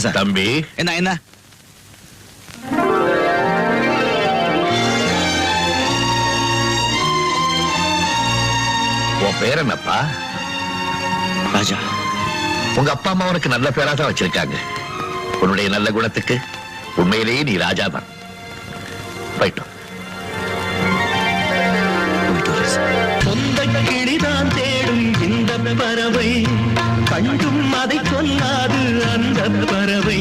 தம்பி என்ன உன் பேர் என்னப்பா? ராஜா. உங்க அப்பா அம்மா உனக்கு நல்ல பேரா தான் வச்சிருக்காங்க. உன்னுடைய நல்ல குணத்துக்கு உண்மையிலேயே நீ ராஜா தான். போயிட்டோம். சொந்த கிளிதான் தேடும் இந்த பறவை, கண்டும் அதை சொல்லாது அந்த பறவை.